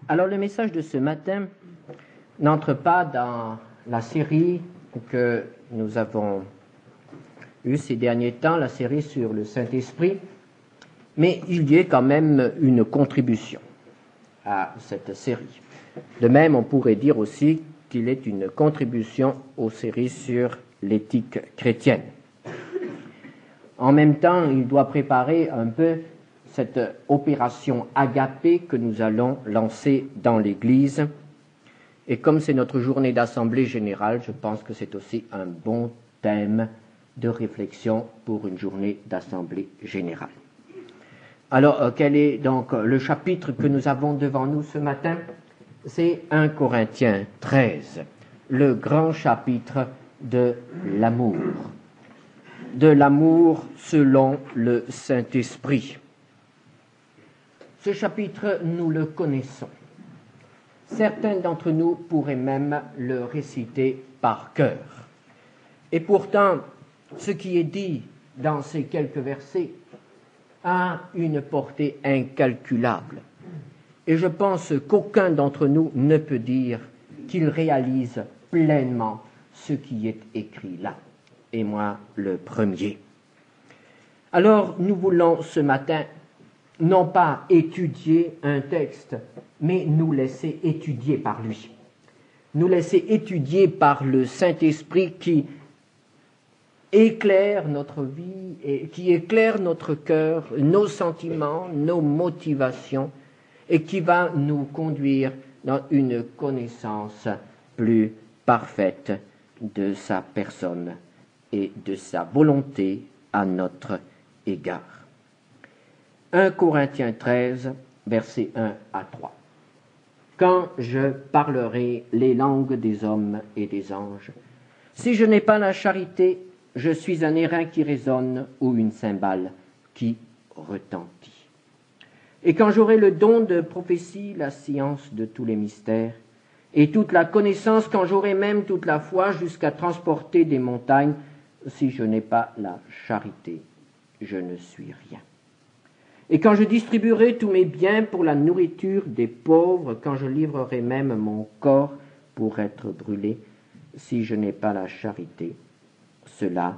Alors le message de ce matin n'entre pas dans la série que nous avons eue ces derniers temps, la série sur le Saint-Esprit, mais il y a quand même une contribution à cette série. De même, on pourrait dire aussi qu'il est une contribution aux séries sur l'éthique chrétienne. En même temps, il doit préparer un peu cette opération agapée que nous allons lancer dans l'Église. Et comme c'est notre journée d'assemblée générale, je pense que c'est aussi un bon thème de réflexion pour une journée d'assemblée générale. Alors, quel est donc le chapitre que nous avons devant nous ce matin? C'est 1 Corinthiens 13, le grand chapitre de l'amour. De l'amour selon le Saint-Esprit. Ce chapitre, nous le connaissons. Certains d'entre nous pourraient même le réciter par cœur. Et pourtant, ce qui est dit dans ces quelques versets a une portée incalculable. Et je pense qu'aucun d'entre nous ne peut dire qu'il réalise pleinement ce qui est écrit là. Et moi, le premier. Alors, nous voulons ce matin non pas étudier un texte, mais nous laisser étudier par lui. Nous laisser étudier par le Saint-Esprit qui éclaire notre vie et qui éclaire notre cœur, nos sentiments, nos motivations, et qui va nous conduire dans une connaissance plus parfaite de sa personne et de sa volonté à notre égard. 1 Corinthiens 13, versets 1 à 3. Quand je parlerai les langues des hommes et des anges, si je n'ai pas la charité, je suis un airain qui résonne ou une cymbale qui retentit. Et quand j'aurai le don de prophétie, la science de tous les mystères, et toute la connaissance, quand j'aurai même toute la foi jusqu'à transporter des montagnes, si je n'ai pas la charité, je ne suis rien. Et quand je distribuerai tous mes biens pour la nourriture des pauvres, quand je livrerai même mon corps pour être brûlé, si je n'ai pas la charité, cela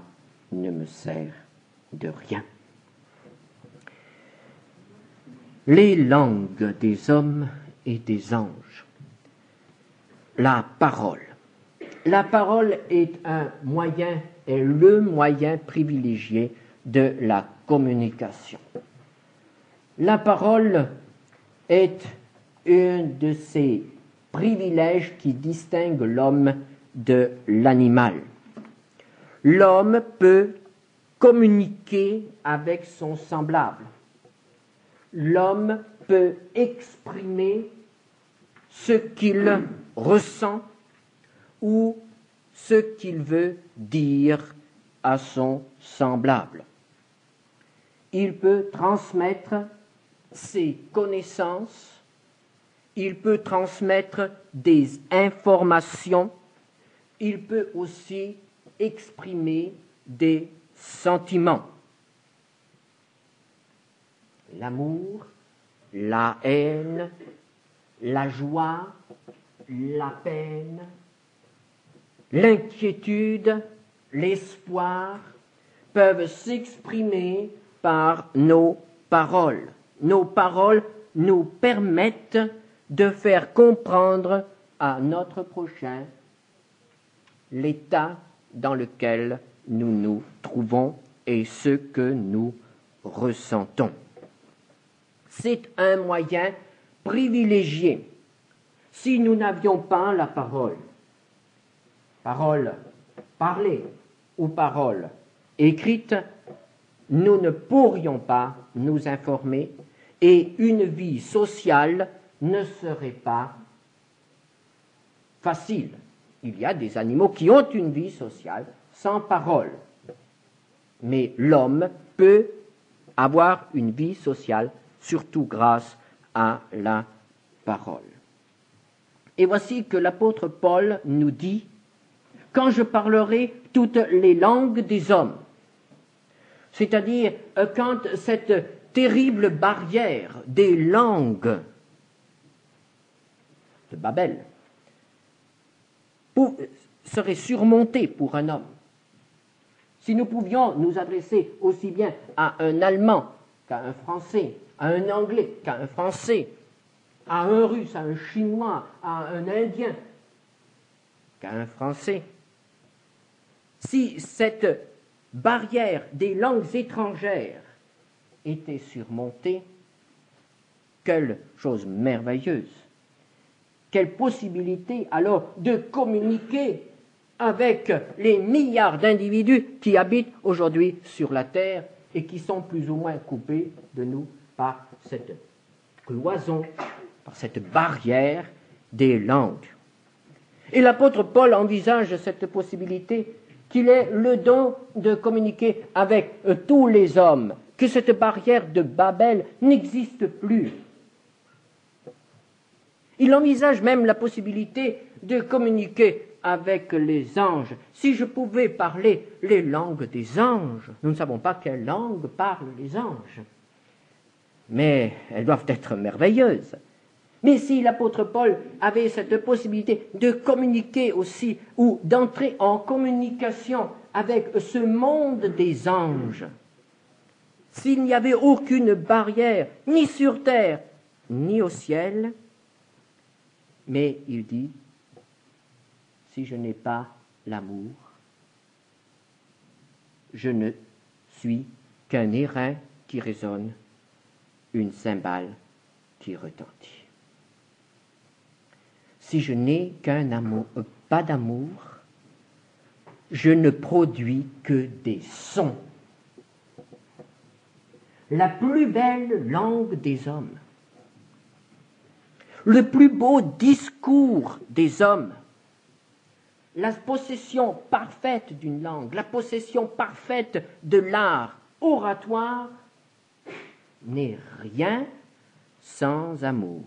ne me sert de rien. Les langues des hommes et des anges. La parole. La parole est le moyen privilégié de la communication. La parole est un de ces privilèges qui distinguent l'homme de l'animal. L'homme peut communiquer avec son semblable. L'homme peut exprimer ce qu'il ressent ou ce qu'il veut dire à son semblable. Il peut transmettre ses connaissances, il peut transmettre des informations, il peut aussi exprimer des sentiments. L'amour, la haine, la joie, la peine, l'inquiétude, l'espoir peuvent s'exprimer par nos paroles. Nos paroles nous permettent de faire comprendre à notre prochain l'état dans lequel nous nous trouvons et ce que nous ressentons. C'est un moyen privilégié. Si nous n'avions pas la parole parlée ou parole écrite, nous ne pourrions pas nous informer et une vie sociale ne serait pas facile. Il y a des animaux qui ont une vie sociale sans parole. Mais l'homme peut avoir une vie sociale, surtout grâce à la parole. Et voici que l'apôtre Paul nous dit « Quand je parlerai toutes les langues des hommes », c'est-à-dire quand cette terrible barrière des langues de Babel, serait surmontée pour un homme. Si nous pouvions nous adresser aussi bien à un Allemand qu'à un Français, à un Anglais qu'à un Français, à un Russe, à un Chinois, à un Indien qu'à un Français, si cette barrière des langues étrangères était surmontée, quelle chose merveilleuse! Quelle possibilité alors de communiquer avec les milliards d'individus qui habitent aujourd'hui sur la Terre et qui sont plus ou moins coupés de nous par cette cloison, par cette barrière des langues. Et l'apôtre Paul envisage cette possibilité qu'il ait le don de communiquer avec tous les hommes, que cette barrière de Babel n'existe plus. Il envisage même la possibilité de communiquer avec les anges. Si je pouvais parler les langues des anges, nous ne savons pas quelle langue parlent les anges, mais elles doivent être merveilleuses. Mais si l'apôtre Paul avait cette possibilité de communiquer aussi, ou d'entrer en communication avec ce monde des anges, s'il n'y avait aucune barrière, ni sur terre, ni au ciel, mais il dit, si je n'ai pas l'amour, je ne suis qu'un airain qui résonne, une cymbale qui retentit. Si je n'ai pas d'amour, je ne produis que des sons. La plus belle langue des hommes, le plus beau discours des hommes, la possession parfaite d'une langue, la possession parfaite de l'art oratoire n'est rien sans amour.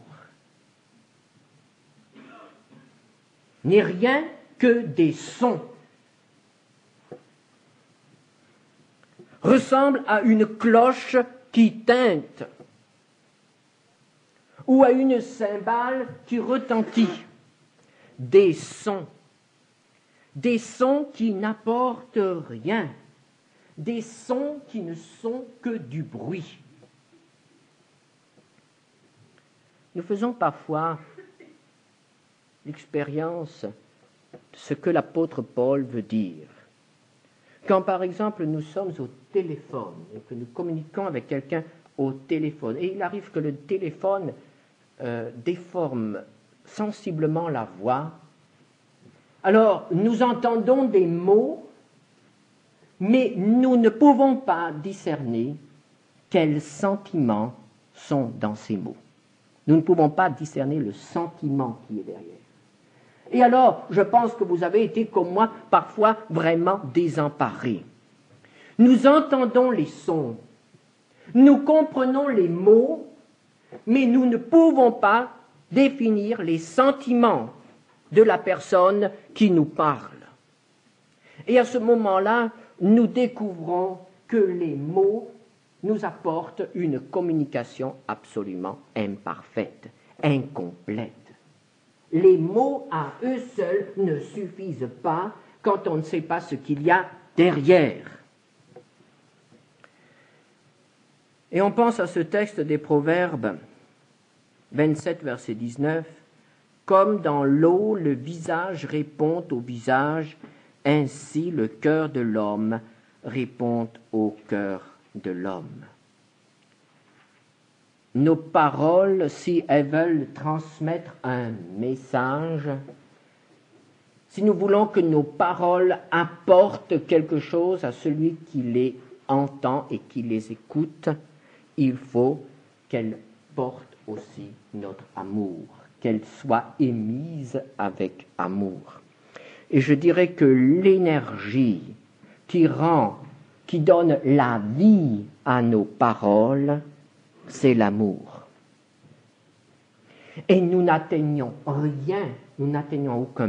N'est rien que des sons. Ressemble à une cloche qui tinte ou à une cymbale qui retentit. Des sons qui n'apportent rien, des sons qui ne sont que du bruit. Nous faisons parfois l'expérience de ce que l'apôtre Paul veut dire. Quand par exemple nous sommes au téléphone et que nous communiquons avec quelqu'un au téléphone, et il arrive que le téléphone déforme sensiblement la voix, alors nous entendons des mots, mais nous ne pouvons pas discerner quels sentiments sont dans ces mots. Nous ne pouvons pas discerner le sentiment qui est derrière. Et alors, je pense que vous avez été comme moi, parfois vraiment désemparés. Nous entendons les sons, nous comprenons les mots, mais nous ne pouvons pas définir les sentiments de la personne qui nous parle. Et à ce moment-là, nous découvrons que les mots nous apportent une communication absolument imparfaite, incomplète. Les mots à eux seuls ne suffisent pas quand on ne sait pas ce qu'il y a derrière. Et on pense à ce texte des Proverbes 27, verset 19, « Comme dans l'eau le visage répond au visage, ainsi le cœur de l'homme répond au cœur de l'homme. » Nos paroles, si elles veulent transmettre un message, si nous voulons que nos paroles apportent quelque chose à celui qui les entend et qui les écoute, il faut qu'elles portent aussi notre amour, qu'elles soient émises avec amour. Et je dirais que l'énergie qui donne la vie à nos paroles, c'est l'amour. Et nous n'atteignons rien, nous n'atteignons aucun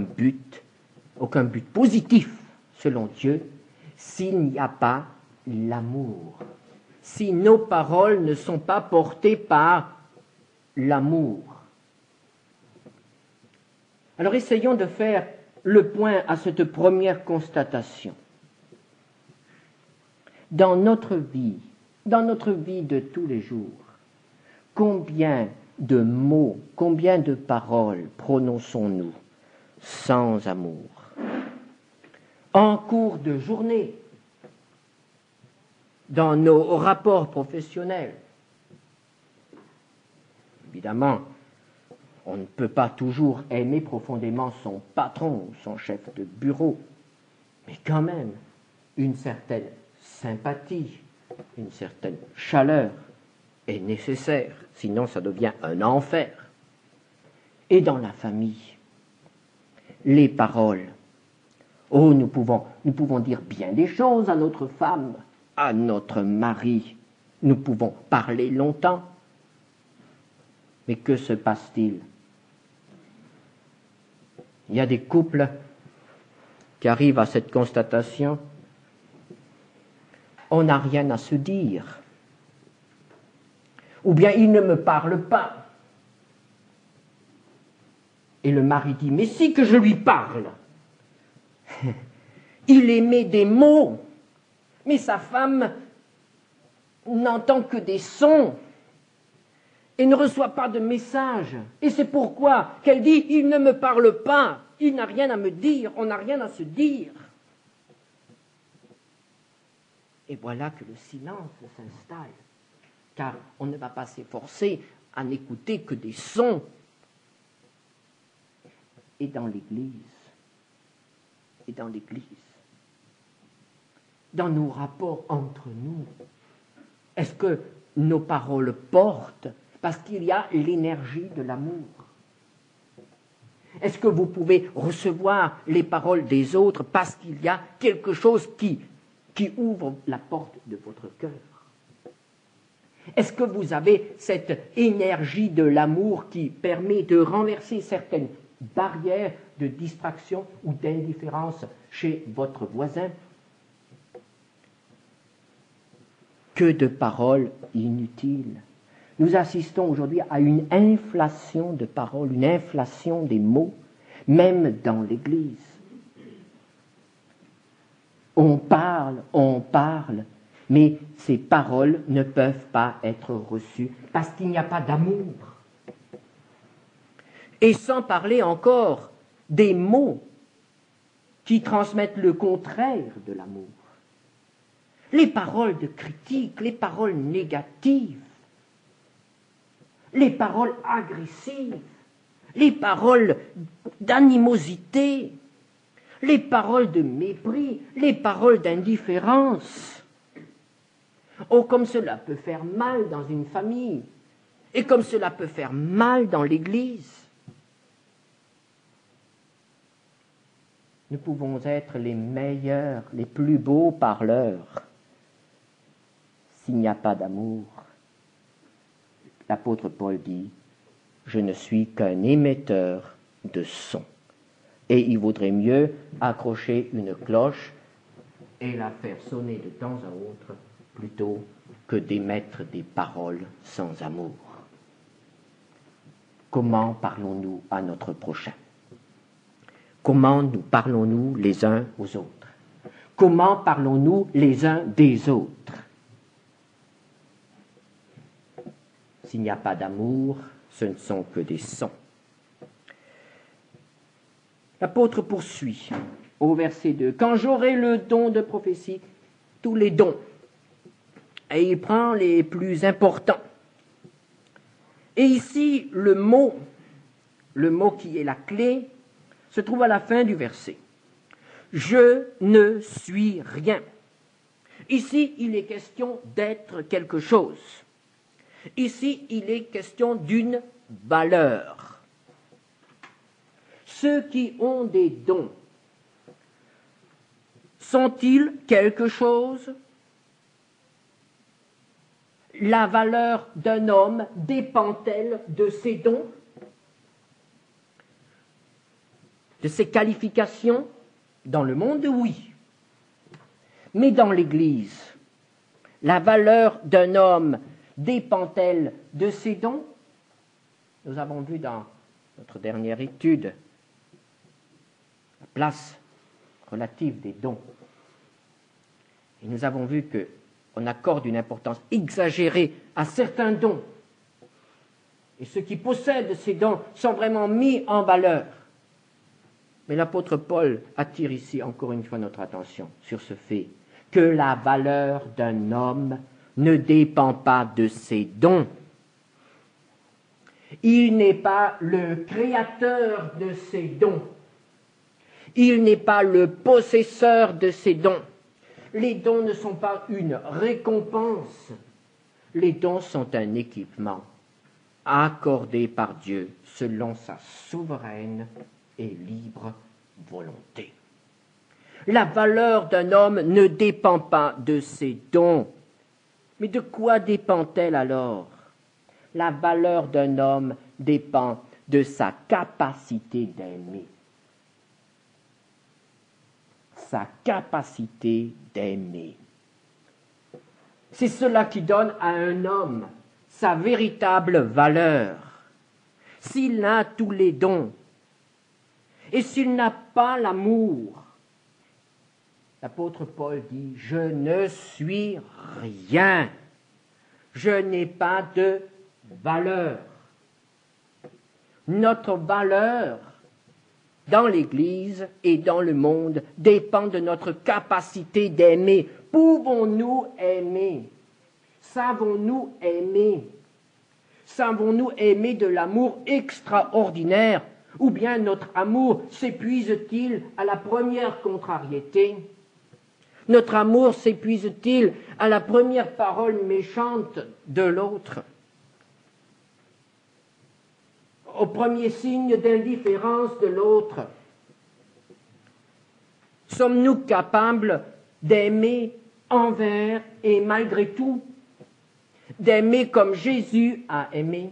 but positif, selon Dieu, s'il n'y a pas l'amour. Si nos paroles ne sont pas portées par l'amour. Alors essayons de faire le point à cette première constatation. Dans notre vie de tous les jours, combien de mots, combien de paroles prononçons-nous sans amour? En cours de journée, dans nos rapports professionnels. Évidemment, on ne peut pas toujours aimer profondément son patron ou son chef de bureau, mais quand même, une certaine sympathie, une certaine chaleur est nécessaire, sinon ça devient un enfer. Et dans la famille, les paroles. Oh, nous pouvons dire bien des choses à notre femme, à notre mari. Nous pouvons parler longtemps. Mais que se passe-t-il? Il y a des couples qui arrivent à cette constatation. On n'a rien à se dire. Ou bien il ne me parle pas. Et le mari dit, mais si que je lui parle. Il émet des mots, mais sa femme n'entend que des sons et ne reçoit pas de message. Et c'est pourquoi qu'elle dit, il ne me parle pas, il n'a rien à me dire, on n'a rien à se dire. Et voilà que le silence s'installe, car on ne va pas s'efforcer à n'écouter que des sons. Et dans l'Église, dans nos rapports entre nous, est-ce que nos paroles portent parce qu'il y a l'énergie de l'amour? Est-ce que vous pouvez recevoir les paroles des autres parce qu'il y a quelque chose qui ouvre la porte de votre cœur? Est-ce que vous avez cette énergie de l'amour qui permet de renverser certaines barrières de distraction ou d'indifférence chez votre voisin? Que de paroles inutiles. Nous assistons aujourd'hui à une inflation de paroles, une inflation des mots, même dans l'Église. On parle, mais ces paroles ne peuvent pas être reçues parce qu'il n'y a pas d'amour. Et sans parler encore des mots qui transmettent le contraire de l'amour. Les paroles de critique, les paroles négatives, les paroles agressives, les paroles d'animosité, les paroles de mépris, les paroles d'indifférence. Oh, comme cela peut faire mal dans une famille, et comme cela peut faire mal dans l'Église. Nous pouvons être les meilleurs, les plus beaux parleurs. S'il n'y a pas d'amour, l'apôtre Paul dit, je ne suis qu'un émetteur de sons. Et il vaudrait mieux accrocher une cloche et la faire sonner de temps à autre plutôt que d'émettre des paroles sans amour. Comment parlons-nous à notre prochain? Comment nous parlons-nous les uns aux autres? Comment parlons-nous les uns des autres? S'il n'y a pas d'amour, ce ne sont que des sons. L'apôtre poursuit au verset 2. Quand j'aurai le don de prophétie, tous les dons. Et il prend les plus importants. Et ici, le mot qui est la clé, se trouve à la fin du verset. Je ne suis rien. Ici, il est question d'être quelque chose. Ici, il est question d'une valeur. Ceux qui ont des dons, sont-ils quelque chose? La valeur d'un homme dépend-elle de ses dons? De ses qualifications? Dans le monde, oui. Mais dans l'Église, la valeur d'un homme dépend-elle de ses dons? Nous avons vu dans notre dernière étude la place relative des dons. Et nous avons vu qu'on accorde une importance exagérée à certains dons. Et ceux qui possèdent ces dons sont vraiment mis en valeur. Mais l'apôtre Paul attire ici encore une fois notre attention sur ce fait que la valeur d'un homme ne dépend pas de ses dons. Il n'est pas le créateur de ses dons. Il n'est pas le possesseur de ses dons. Les dons ne sont pas une récompense. Les dons sont un équipement accordé par Dieu selon sa souveraine et libre volonté. La valeur d'un homme ne dépend pas de ses dons. Mais de quoi dépend-elle alors? La valeur d'un homme dépend de sa capacité d'aimer. Sa capacité d'aimer. C'est cela qui donne à un homme sa véritable valeur. S'il a tous les dons et s'il n'a pas l'amour, l'apôtre Paul dit « Je ne suis rien, je n'ai pas de valeur ». Notre valeur dans l'Église et dans le monde dépend de notre capacité d'aimer. Pouvons-nous aimer? Savons-nous aimer? Savons-nous aimer de l'amour extraordinaire? Ou bien notre amour s'épuise-t-il à la première contrariété? Notre amour s'épuise-t-il à la première parole méchante de l'autre? Au premier signe d'indifférence de l'autre? Sommes-nous capables d'aimer envers et malgré tout? D'aimer comme Jésus a aimé?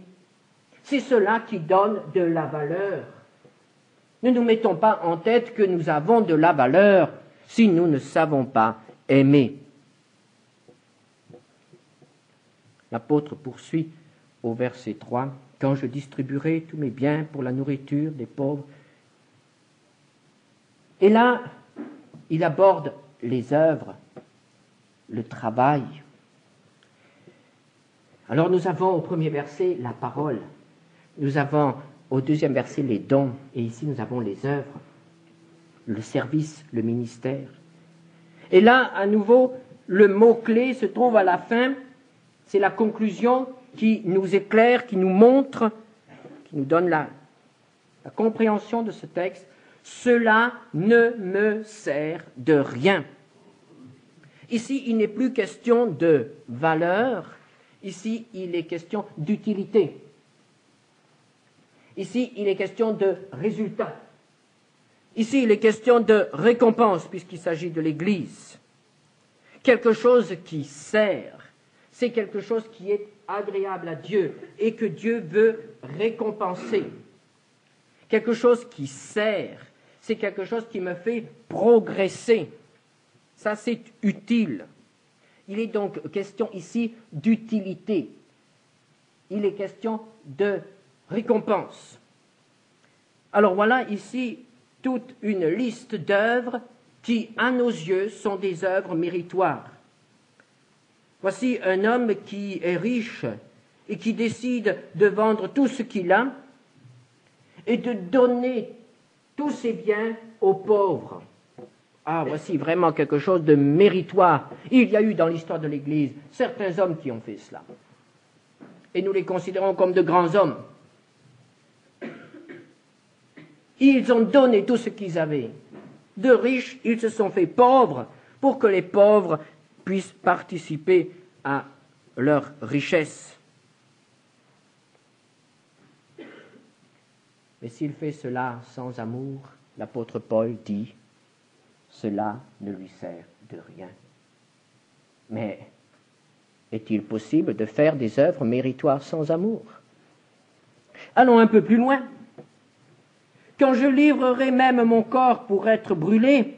C'est cela qui donne de la valeur. Ne nous mettons pas en tête que nous avons de la valeur si nous ne savons pas aimer. L'apôtre poursuit au verset 3, « Quand je distribuerai tous mes biens pour la nourriture des pauvres. » Et là, il aborde les œuvres, le travail. Alors nous avons au premier verset la parole, nous avons au deuxième verset les dons, et ici nous avons les œuvres, le service, le ministère. Et là, à nouveau, le mot-clé se trouve à la fin, c'est la conclusion qui nous éclaire, qui nous montre, qui nous donne la compréhension de ce texte. Cela ne me sert de rien. Ici, il n'est plus question de valeur, ici, il est question d'utilité. Ici, il est question de résultat. Ici, il est question de récompense, puisqu'il s'agit de l'Église. Quelque chose qui sert, c'est quelque chose qui est agréable à Dieu et que Dieu veut récompenser. Quelque chose qui sert, c'est quelque chose qui me fait progresser. Ça, c'est utile. Il est donc question ici d'utilité. Il est question de récompense. Alors voilà ici toute une liste d'œuvres qui, à nos yeux, sont des œuvres méritoires. Voici un homme qui est riche et qui décide de vendre tout ce qu'il a et de donner tous ses biens aux pauvres. Ah, voici vraiment quelque chose de méritoire. Il y a eu dans l'histoire de l'Église certains hommes qui ont fait cela. Et nous les considérons comme de grands hommes. Ils ont donné tout ce qu'ils avaient. De riches, ils se sont fait pauvres pour que les pauvres puissent participer à leur richesse. Mais s'il fait cela sans amour, l'apôtre Paul dit, cela ne lui sert de rien. Mais est-il possible de faire des œuvres méritoires sans amour? Allons un peu plus loin. Quand je livrerai même mon corps pour être brûlé,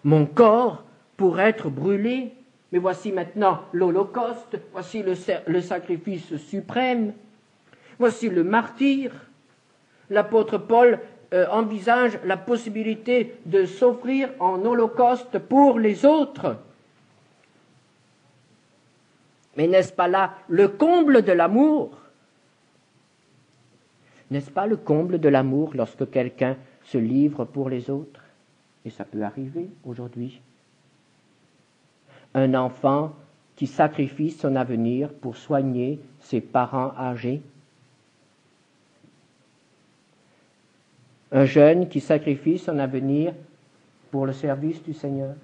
mon corps pour être brûlé, mais voici maintenant l'Holocauste, voici le sacrifice suprême, voici le martyre. L'apôtre Paul envisage la possibilité de s'offrir en holocauste pour les autres. Mais n'est-ce pas là le comble de l'amour? N'est-ce pas le comble de l'amour lorsque quelqu'un se livre pour les autres? Et ça peut arriver aujourd'hui. Un enfant qui sacrifie son avenir pour soigner ses parents âgés. Un jeune qui sacrifie son avenir pour le service du Seigneur.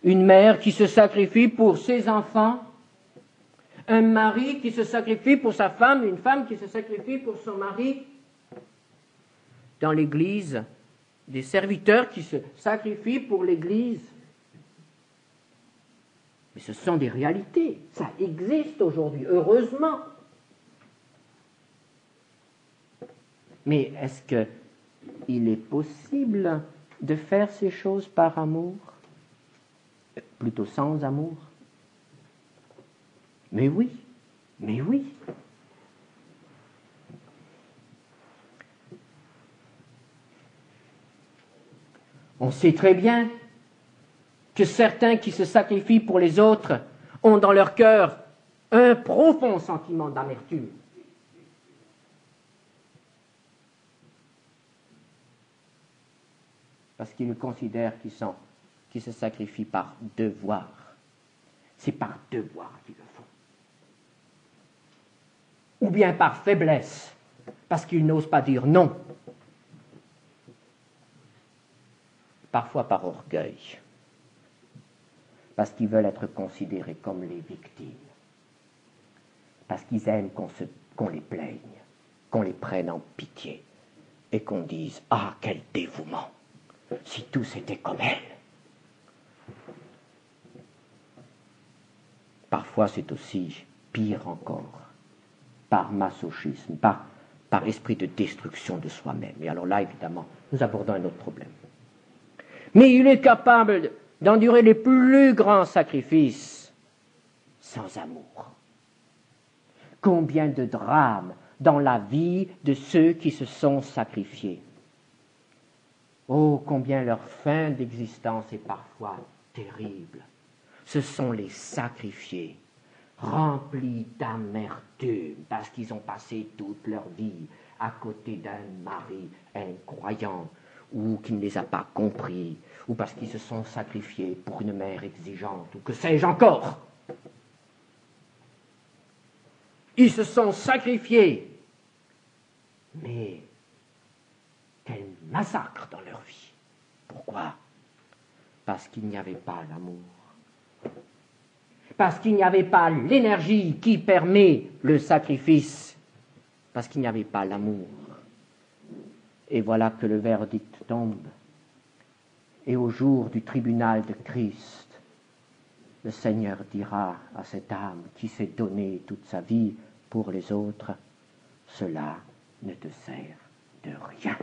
Une mère qui se sacrifie pour ses enfants. Un mari qui se sacrifie pour sa femme, une femme qui se sacrifie pour son mari. Dans l'Église, des serviteurs qui se sacrifient pour l'Église. Mais ce sont des réalités, ça existe aujourd'hui, heureusement. Mais est-ce qu'il est possible de faire ces choses par amour? Plutôt sans amour? Mais oui, mais oui. On sait très bien que certains qui se sacrifient pour les autres ont dans leur cœur un profond sentiment d'amertume. Parce qu'ils considèrent qu'ils se sacrifient par devoir. C'est par devoir qu'ils le font. Ou bien par faiblesse, parce qu'ils n'osent pas dire non. Parfois par orgueil, parce qu'ils veulent être considérés comme les victimes, parce qu'ils aiment qu'on les plaigne, qu'on les prenne en pitié, et qu'on dise « Ah, quel dévouement! Si tous étaient comme elle !» Parfois c'est aussi pire encore, par masochisme, par esprit de destruction de soi-même. Et alors là, évidemment, nous abordons un autre problème. Mais il est capable d'endurer les plus grands sacrifices sans amour. Combien de drames dans la vie de ceux qui se sont sacrifiés. Oh, combien leur fin d'existence est parfois terrible. Ce sont les sacrifiés, remplis d'amertume, parce qu'ils ont passé toute leur vie à côté d'un mari incroyant, ou qui ne les a pas compris, ou parce qu'ils se sont sacrifiés pour une mère exigeante, ou que sais-je encore. Ils se sont sacrifiés, mais quel massacre dans leur vie. Pourquoi? Parce qu'il n'y avait pas l'amour. Parce qu'il n'y avait pas l'énergie qui permet le sacrifice. Parce qu'il n'y avait pas l'amour. Et voilà que le verdict tombe. Et au jour du tribunal de Christ, le Seigneur dira à cette âme qui s'est donnée toute sa vie pour les autres, cela ne te sert de rien.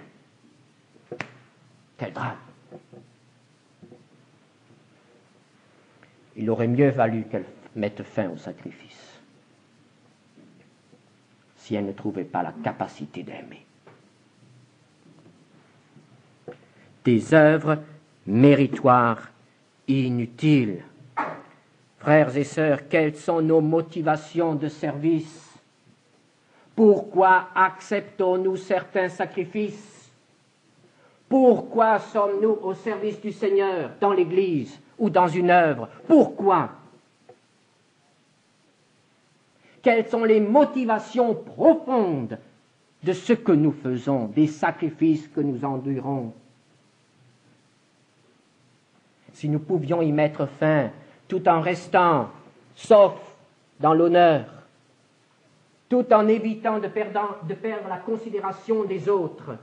Quel drame! Il aurait mieux valu qu'elle mette fin au sacrifice si elle ne trouvait pas la capacité d'aimer. Des œuvres méritoires inutiles. Frères et sœurs, quelles sont nos motivations de service? Pourquoi acceptons-nous certains sacrifices? Pourquoi sommes-nous au service du Seigneur dans l'Église ou dans une œuvre? Pourquoi? Quelles sont les motivations profondes de ce que nous faisons, des sacrifices que nous endurons? Si nous pouvions y mettre fin, tout en restant sauf dans l'honneur, tout en évitant de perdre la considération des autres,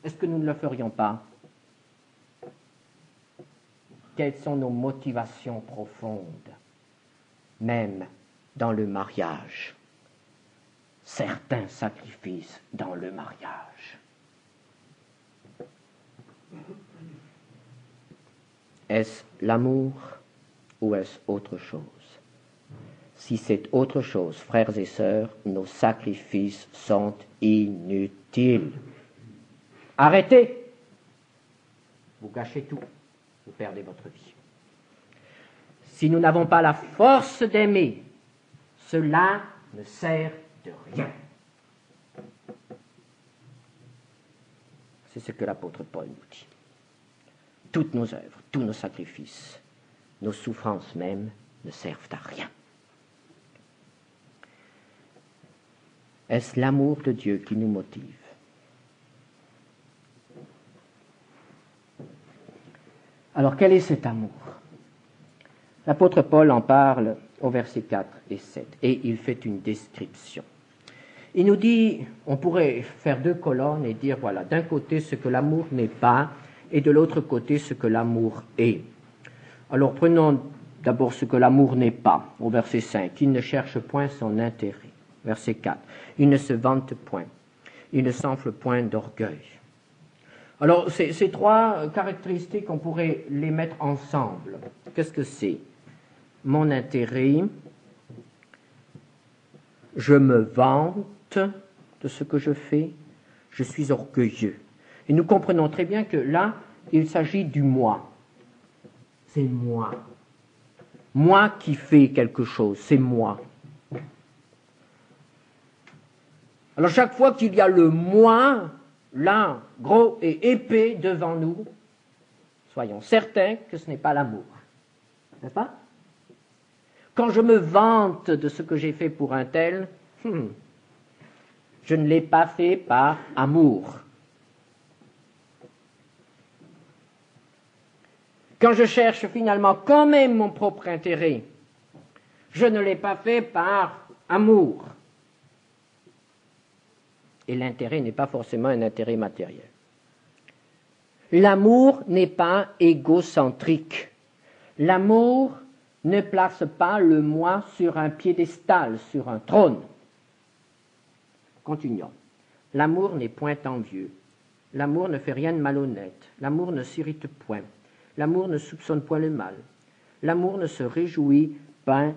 est-ce que nous ne le ferions pas? Quelles sont nos motivations profondes, même dans le mariage? Certains sacrifices dans le mariage. Est-ce l'amour ou est-ce autre chose? Si c'est autre chose, frères et sœurs, nos sacrifices sont inutiles. Arrêtez. Vous gâchez tout. Vous perdez votre vie. Si nous n'avons pas la force d'aimer, cela ne sert de rien. C'est ce que l'apôtre Paul nous dit. Toutes nos œuvres, tous nos sacrifices, nos souffrances même ne servent à rien. Est-ce l'amour de Dieu qui nous motive? Alors, quel est cet amour? L'apôtre Paul en parle au verset 4 et 7, et il fait une description. Il nous dit, on pourrait faire 2 colonnes et dire, voilà, d'un côté ce que l'amour n'est pas, et de l'autre côté ce que l'amour est. Alors, prenons d'abord ce que l'amour n'est pas, au verset 5. Il ne cherche point son intérêt. Verset 4. Il ne se vante point. Il ne s'enfle point d'orgueil. Alors, ces 3 caractéristiques, on pourrait les mettre ensemble. Qu'est-ce que c'est? Mon intérêt, je me vante de ce que je fais, je suis orgueilleux. Et nous comprenons très bien que là, il s'agit du moi. C'est moi. Moi qui fais quelque chose, c'est moi. Alors chaque fois qu'il y a le moi, là, gros et épais devant nous, soyons certains que ce n'est pas l'amour. N'est-ce pas? Quand je me vante de ce que j'ai fait pour un tel, je ne l'ai pas fait par amour. Quand je cherche finalement quand même mon propre intérêt, je ne l'ai pas fait par amour. Et l'intérêt n'est pas forcément un intérêt matériel. L'amour n'est pas égocentrique. L'amour ne place pas le moi sur un piédestal, sur un trône. Continuons. L'amour n'est point envieux. L'amour ne fait rien de malhonnête. L'amour ne s'irrite point. L'amour ne soupçonne point le mal. L'amour ne se réjouit pas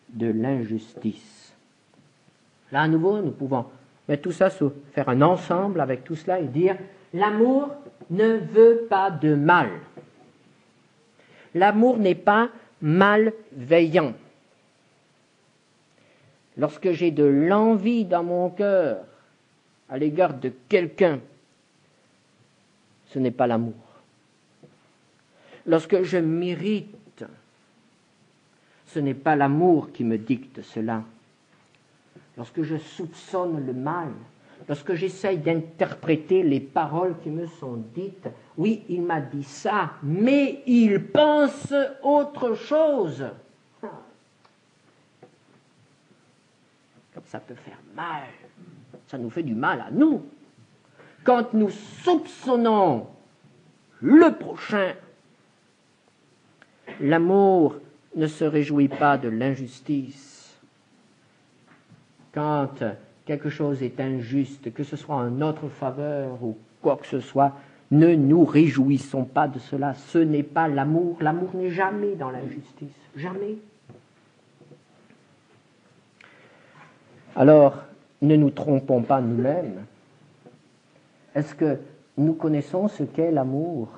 de l'injustice. Là, à nouveau, nous pouvons mettre tout ça, faire un ensemble avec tout cela et dire l'amour ne veut pas de mal. L'amour n'est pas malveillant. Lorsque j'ai de l'envie dans mon cœur à l'égard de quelqu'un, ce n'est pas l'amour. Lorsque je m'irrite, ce n'est pas l'amour qui me dicte cela. Lorsque je soupçonne le mal, lorsque j'essaye d'interpréter les paroles qui me sont dites, oui, il m'a dit ça, mais il pense autre chose. Comme ça peut faire mal. Ça nous fait du mal à nous. Quand nous soupçonnons le prochain, l'amour ne se réjouit pas de l'injustice. Quand quelque chose est injuste, que ce soit en notre faveur ou quoi que ce soit, ne nous réjouissons pas de cela. Ce n'est pas l'amour. L'amour n'est jamais dans l'injustice. Jamais. Alors, ne nous trompons pas nous-mêmes. Est-ce que nous connaissons ce qu'est l'amour?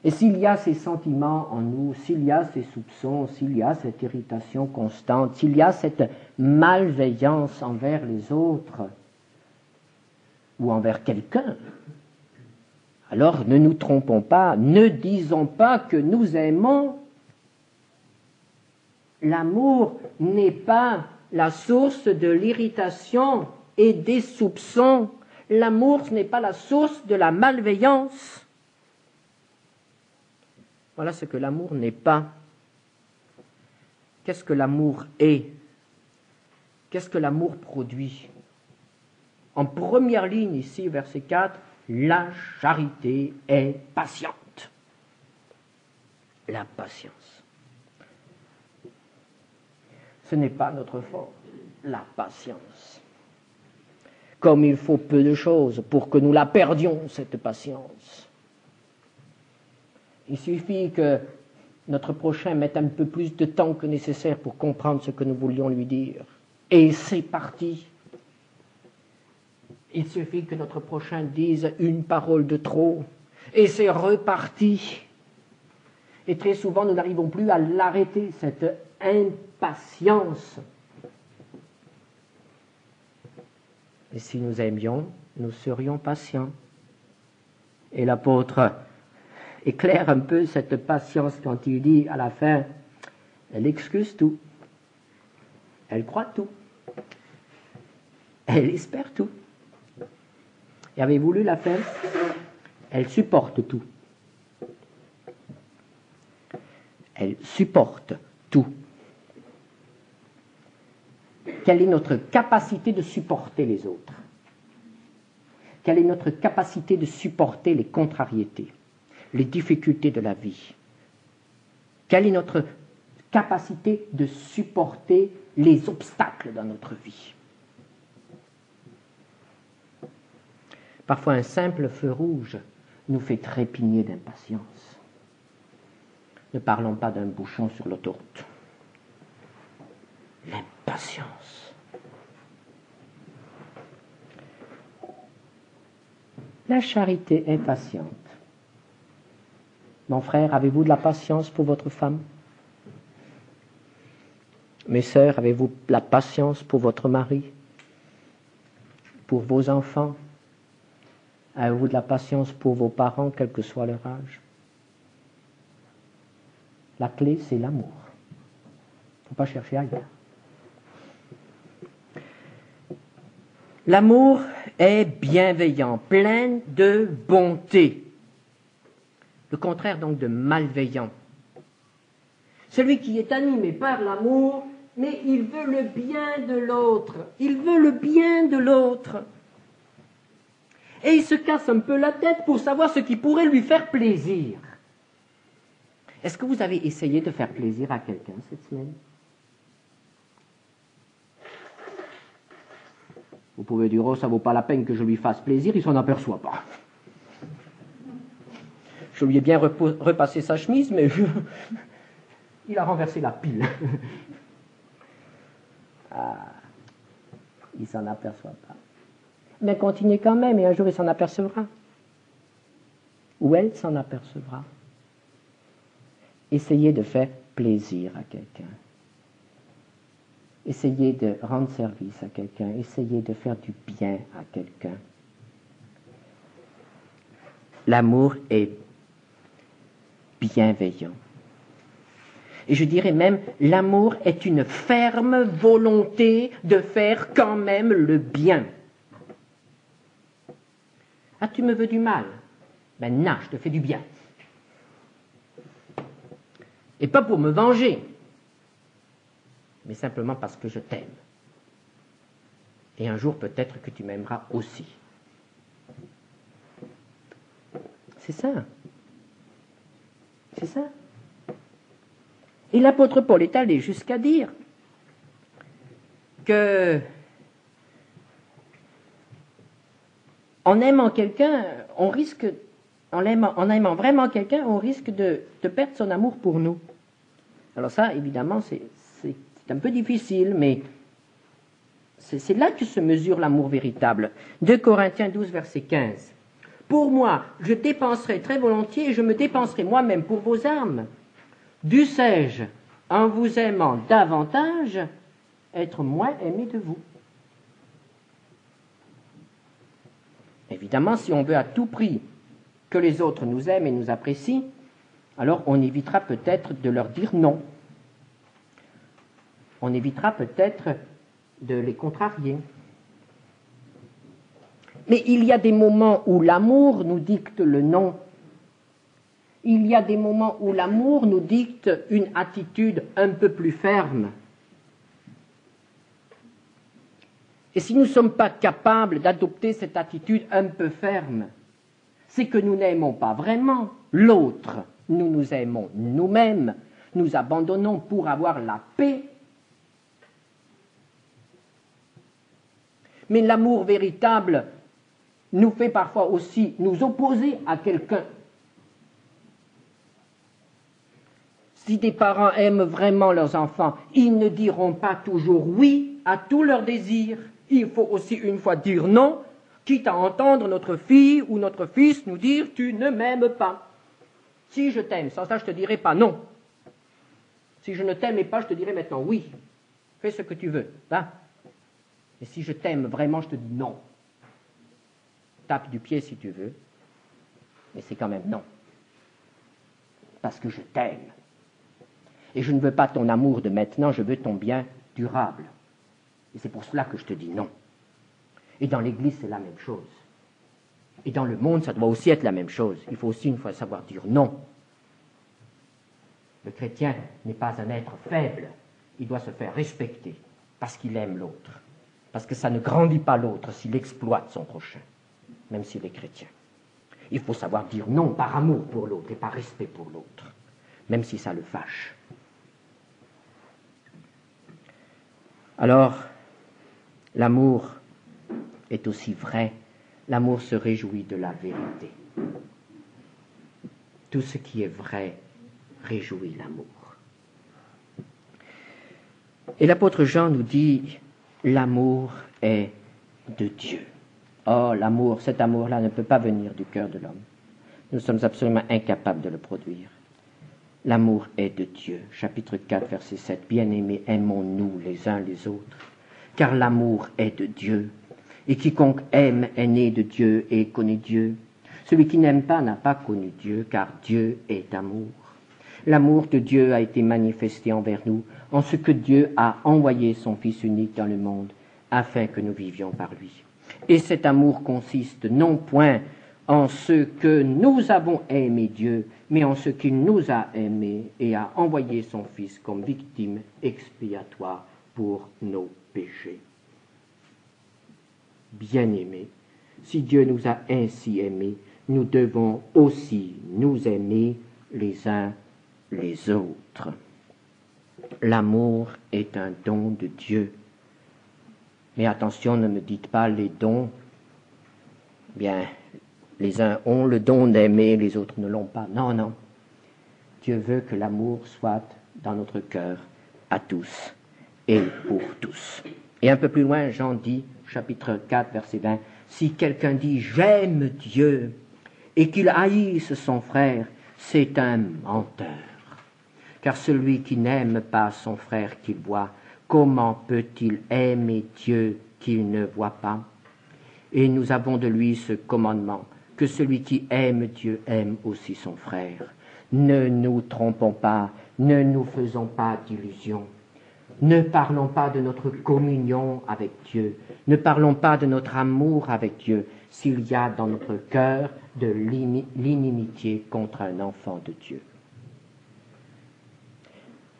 Et s'il y a ces sentiments en nous, s'il y a ces soupçons, s'il y a cette irritation constante, s'il y a cette malveillance envers les autres ou envers quelqu'un, alors ne nous trompons pas, ne disons pas que nous aimons. L'amour n'est pas la source de l'irritation et des soupçons. L'amour, ce n'est pas la source de la malveillance. Voilà ce que l'amour n'est pas. Qu'est-ce que l'amour est? Qu'est-ce que l'amour produit? En première ligne ici, verset 4, la charité est patiente. La patience. Ce n'est pas notre force, la patience. Comme il faut peu de choses pour que nous la perdions, cette patience. Il suffit que notre prochain mette un peu plus de temps que nécessaire pour comprendre ce que nous voulions lui dire. Et c'est parti. Il suffit que notre prochain dise une parole de trop, et c'est reparti. Et très souvent, nous n'arrivons plus à l'arrêter, cette impatience. Et si nous aimions, nous serions patients. Et l'apôtre éclaire un peu cette patience quand il dit à la fin, elle excuse tout, elle croit tout, elle espère tout. Et avez-vous lu la fin? Elle supporte tout. Elle supporte tout. Quelle est notre capacité de supporter les autres? Quelle est notre capacité de supporter les contrariétés, les difficultés de la vie? Quelle est notre capacité de supporter les obstacles dans notre vie? Parfois, un simple feu rouge nous fait trépigner d'impatience. Ne parlons pas d'un bouchon sur l'autoroute. L'impatience. La charité est patiente. Mon frère, avez-vous de la patience pour votre femme? Mes sœurs, avez-vous de la patience pour votre mari? Pour vos enfants? Avez-vous de la patience pour vos parents, quel que soit leur âge? La clé, c'est l'amour. Il ne faut pas chercher ailleurs. L'amour est bienveillant, plein de bonté. Le contraire donc de malveillant. Celui qui est animé par l'amour, mais il veut le bien de l'autre. Il veut le bien de l'autre. Et il se casse un peu la tête pour savoir ce qui pourrait lui faire plaisir. Est-ce que vous avez essayé de faire plaisir à quelqu'un cette semaine? Vous pouvez dire, oh, ça ne vaut pas la peine que je lui fasse plaisir, il ne s'en aperçoit pas. Je lui ai bien repassé sa chemise, mais il a renversé la pile. Il ne s'en aperçoit pas. Mais continuez quand même, et un jour il s'en apercevra. Ou elle s'en apercevra. Essayez de faire plaisir à quelqu'un. Essayez de rendre service à quelqu'un. Essayez de faire du bien à quelqu'un. L'amour est bienveillant. Et je dirais même, l'amour est une ferme volonté de faire quand même le bien. Ah, tu me veux du mal? Ben non, je te fais du bien. Et pas pour me venger, mais simplement parce que je t'aime. Et un jour, peut-être que tu m'aimeras aussi. C'est ça. C'est ça. Et l'apôtre Paul est allé jusqu'à dire que en aimant quelqu'un, on risque, en aimant vraiment quelqu'un, on risque de perdre son amour pour nous. Alors ça, évidemment, c'est un peu difficile, mais c'est là que se mesure l'amour véritable. 2 Corinthiens 12, verset 15. Pour moi, je dépenserai très volontiers et je me dépenserai moi-même pour vos âmes. Dussé-je, en vous aimant davantage, être moins aimé de vous? Évidemment, si on veut à tout prix que les autres nous aiment et nous apprécient, alors on évitera peut-être de leur dire non. On évitera peut-être de les contrarier. Mais il y a des moments où l'amour nous dicte le non. Il y a des moments où l'amour nous dicte une attitude un peu plus ferme. Et si nous ne sommes pas capables d'adopter cette attitude un peu ferme, c'est que nous n'aimons pas vraiment l'autre. Nous nous aimons nous-mêmes. Nous abandonnons pour avoir la paix. Mais l'amour véritable nous fait parfois aussi nous opposer à quelqu'un. Si des parents aiment vraiment leurs enfants, ils ne diront pas toujours oui à tous leurs désirs. Il faut aussi une fois dire non, quitte à entendre notre fille ou notre fils nous dire « tu ne m'aimes pas ». Si je t'aime, sans ça je ne te dirai pas non. Si je ne t'aimais pas, je te dirais maintenant oui. Fais ce que tu veux. Hein? Et si je t'aime vraiment, je te dis non. Tape du pied si tu veux, mais c'est quand même non. Parce que je t'aime. Et je ne veux pas ton amour de maintenant, je veux ton bien durable. Et c'est pour cela que je te dis non. Et dans l'Église, c'est la même chose. Et dans le monde, ça doit aussi être la même chose. Il faut aussi une fois savoir dire non. Le chrétien n'est pas un être faible. Il doit se faire respecter parce qu'il aime l'autre. Parce que ça ne grandit pas l'autre s'il exploite son prochain, même s'il est chrétien. Il faut savoir dire non par amour pour l'autre et par respect pour l'autre, même si ça le fâche. Alors, l'amour est aussi vrai. L'amour se réjouit de la vérité. Tout ce qui est vrai réjouit l'amour. Et l'apôtre Jean nous dit, l'amour est de Dieu. Oh, l'amour, cet amour-là ne peut pas venir du cœur de l'homme. Nous sommes absolument incapables de le produire. L'amour est de Dieu. Chapitre 4, verset 7. Bien-aimés, aimons-nous les uns les autres, car l'amour est de Dieu. Et quiconque aime est né de Dieu et connaît Dieu. Celui qui n'aime pas n'a pas connu Dieu, car Dieu est amour. L'amour de Dieu a été manifesté envers nous, en ce que Dieu a envoyé son Fils unique dans le monde, afin que nous vivions par lui. Et cet amour consiste non point en ce que nous avons aimé Dieu, mais en ce qu'il nous a aimés et a envoyé son Fils comme victime expiatoire pour nos péchés. Bien-aimés, si Dieu nous a ainsi aimés, nous devons aussi nous aimer les uns les autres. L'amour est un don de Dieu. Mais attention, ne me dites pas les dons. Bien, les uns ont le don d'aimer, les autres ne l'ont pas. Non, non. Dieu veut que l'amour soit dans notre cœur à tous et pour tous. Et un peu plus loin, Jean dit, chapitre 4, verset 20, « Si quelqu'un dit « j'aime Dieu » et qu'il haïsse son frère, c'est un menteur. Car celui qui n'aime pas son frère qu'il voit, comment peut-il aimer Dieu qu'il ne voit pas? Et nous avons de lui ce commandement, que celui qui aime Dieu aime aussi son frère. Ne nous trompons pas, ne nous faisons pas d'illusions. Ne parlons pas de notre communion avec Dieu, ne parlons pas de notre amour avec Dieu, s'il y a dans notre cœur de l'inimitié contre un enfant de Dieu.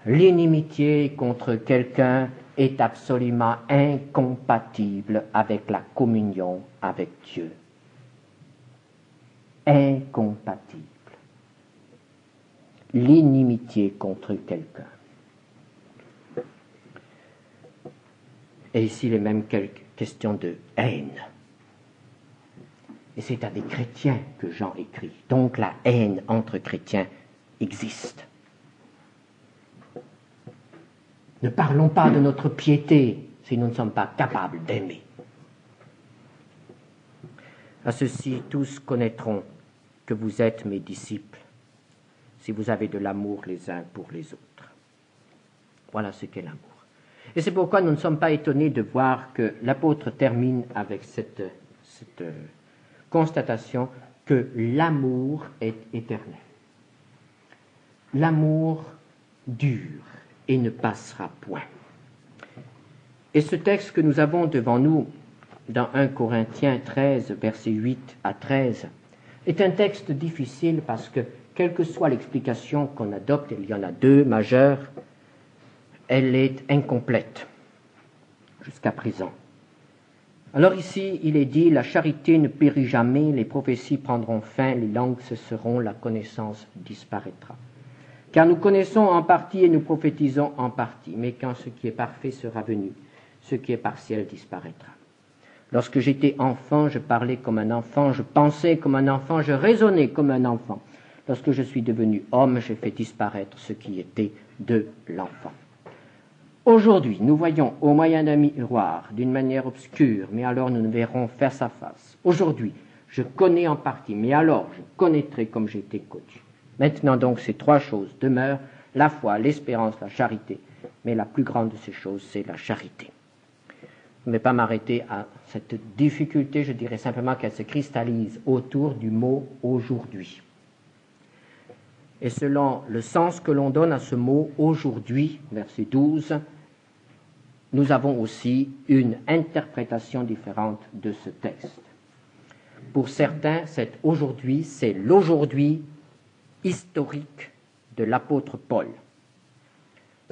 L'inimitié contre quelqu'un est absolument incompatible avec la communion avec Dieu. Incompatible. L'inimitié contre quelqu'un. Et ici, il est même question de haine. Et c'est à des chrétiens que Jean écrit. Donc la haine entre chrétiens existe. Ne parlons pas de notre piété si nous ne sommes pas capables d'aimer. À ceci, tous connaîtront que vous êtes mes disciples, si vous avez de l'amour les uns pour les autres. Voilà ce qu'est l'amour. Et c'est pourquoi nous ne sommes pas étonnés de voir que l'apôtre termine avec cette constatation que l'amour est éternel. L'amour dure et ne passera point. Et ce texte que nous avons devant nous, dans 1 Corinthiens 13, versets 8 à 13, est un texte difficile parce que, quelle que soit l'explication qu'on adopte, il y en a deux majeures, elle est incomplète jusqu'à présent. Alors ici, il est dit, la charité ne périt jamais, les prophéties prendront fin, les langues cesseront, la connaissance disparaîtra. Car nous connaissons en partie et nous prophétisons en partie, mais quand ce qui est parfait sera venu, ce qui est partiel disparaîtra. Lorsque j'étais enfant, je parlais comme un enfant, je pensais comme un enfant, je raisonnais comme un enfant. Lorsque je suis devenu homme, j'ai fait disparaître ce qui était de l'enfant. Aujourd'hui, nous voyons au moyen d'un miroir, d'une manière obscure, mais alors nous nous verrons face à face. Aujourd'hui, je connais en partie, mais alors je connaîtrai comme j'ai été connu. Maintenant donc, ces trois choses demeurent, la foi, l'espérance, la charité. Mais la plus grande de ces choses, c'est la charité. Je ne vais pas m'arrêter à cette difficulté, je dirais simplement qu'elle se cristallise autour du mot « aujourd'hui ». Et selon le sens que l'on donne à ce mot « aujourd'hui », verset 12, nous avons aussi une interprétation différente de ce texte. Pour certains, cet aujourd'hui, c'est l'aujourd'hui historique de l'apôtre Paul.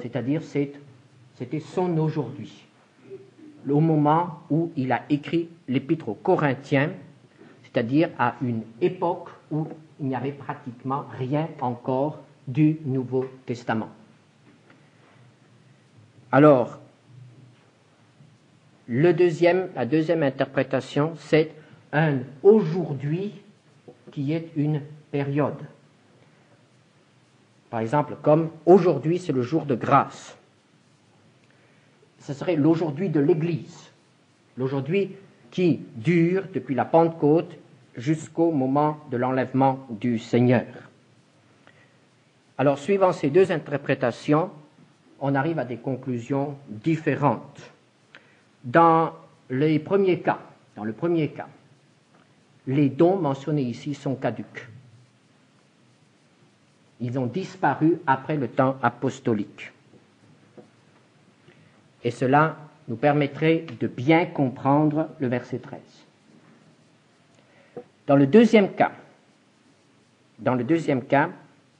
C'est-à-dire, c'était son aujourd'hui. Au moment où il a écrit l'épître aux Corinthiens, c'est-à-dire à une époque où il n'y avait pratiquement rien encore du Nouveau Testament. Alors, la deuxième interprétation, c'est un aujourd'hui qui est une période. Par exemple, comme aujourd'hui c'est le jour de grâce. Ce serait l'aujourd'hui de l'Église, l'aujourd'hui qui dure depuis la Pentecôte jusqu'au moment de l'enlèvement du Seigneur. Alors, suivant ces deux interprétations, on arrive à des conclusions différentes. Dans le premier cas, les dons mentionnés ici sont caducs. Ils ont disparu après le temps apostolique. Et cela nous permettrait de bien comprendre le verset 13. Dans le deuxième cas,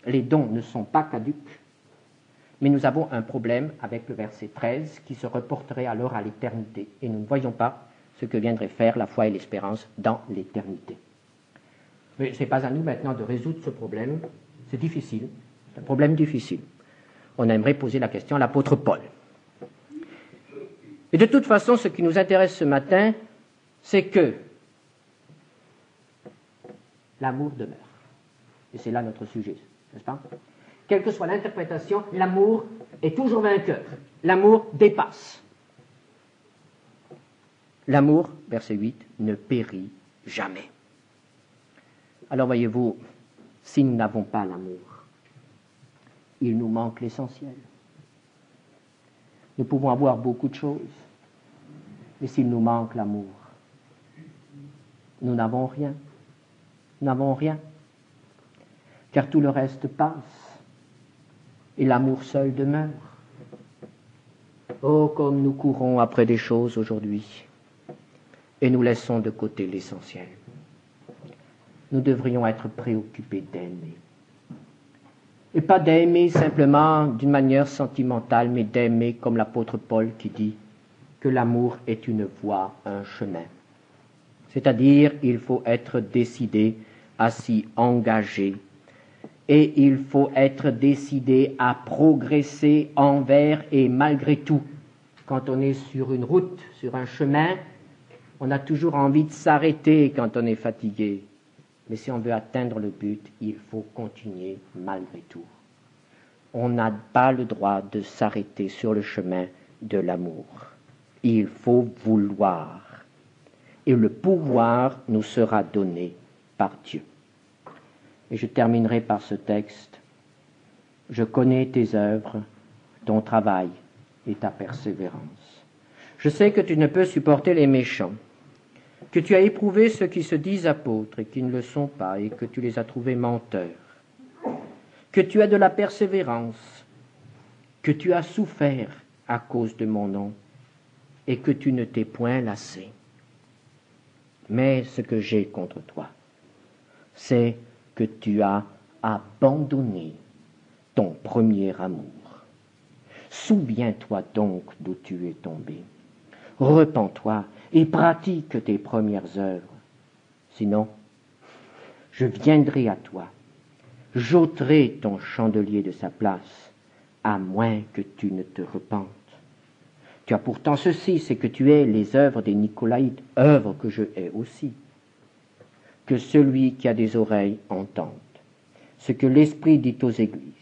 les dons ne sont pas caducs, mais nous avons un problème avec le verset 13 qui se reporterait alors à l'éternité. Et nous ne voyons pas ce que viendrait faire la foi et l'espérance dans l'éternité. Mais ce n'est pas à nous maintenant de résoudre ce problème. C'est difficile, c'est un problème difficile. On aimerait poser la question à l'apôtre Paul. Et de toute façon, ce qui nous intéresse ce matin, c'est que l'amour demeure. Et c'est là notre sujet, n'est-ce pas? Quelle que soit l'interprétation, l'amour est toujours vainqueur. L'amour dépasse. L'amour, verset 8, ne périt jamais. Alors voyez-vous, si nous n'avons pas l'amour, il nous manque l'essentiel. Nous pouvons avoir beaucoup de choses, mais s'il nous manque l'amour, nous n'avons rien. Nous n'avons rien. Car tout le reste passe, et l'amour seul demeure. Oh, comme nous courons après des choses aujourd'hui, et nous laissons de côté l'essentiel. Nous devrions être préoccupés d'aimer. Et pas d'aimer simplement d'une manière sentimentale, mais d'aimer comme l'apôtre Paul qui dit que l'amour est une voie, un chemin. C'est-à-dire, il faut être décidé à s'y engager. Et il faut être décidé à progresser envers et malgré tout. Quand on est sur une route, sur un chemin, on a toujours envie de s'arrêter quand on est fatigué. Mais si on veut atteindre le but, il faut continuer malgré tout. On n'a pas le droit de s'arrêter sur le chemin de l'amour. Il faut vouloir. Et le pouvoir nous sera donné par Dieu. Et je terminerai par ce texte. Je connais tes œuvres, ton travail et ta persévérance. Je sais que tu ne peux supporter les méchants, que tu as éprouvé ceux qui se disent apôtres et qui ne le sont pas, et que tu les as trouvés menteurs, que tu as de la persévérance, que tu as souffert à cause de mon nom, et que tu ne t'es point lassé. Mais ce que j'ai contre toi, c'est que tu as abandonné ton premier amour. Souviens-toi donc d'où tu es tombé. Repens-toi et pratique tes premières œuvres. Sinon, je viendrai à toi, j'ôterai ton chandelier de sa place, à moins que tu ne te repentes. Tu as pourtant ceci, c'est que tu hais les œuvres des Nicolaïtes, œuvres que je hais aussi. Que celui qui a des oreilles entende ce que l'Esprit dit aux églises.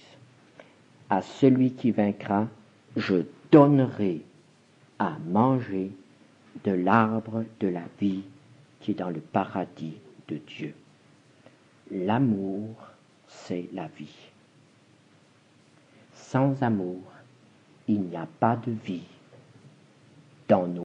À celui qui vaincra, je donnerai à manger de l'arbre de la vie qui est dans le paradis de Dieu. L'amour, c'est la vie. Sans amour, il n'y a pas de vie dans nos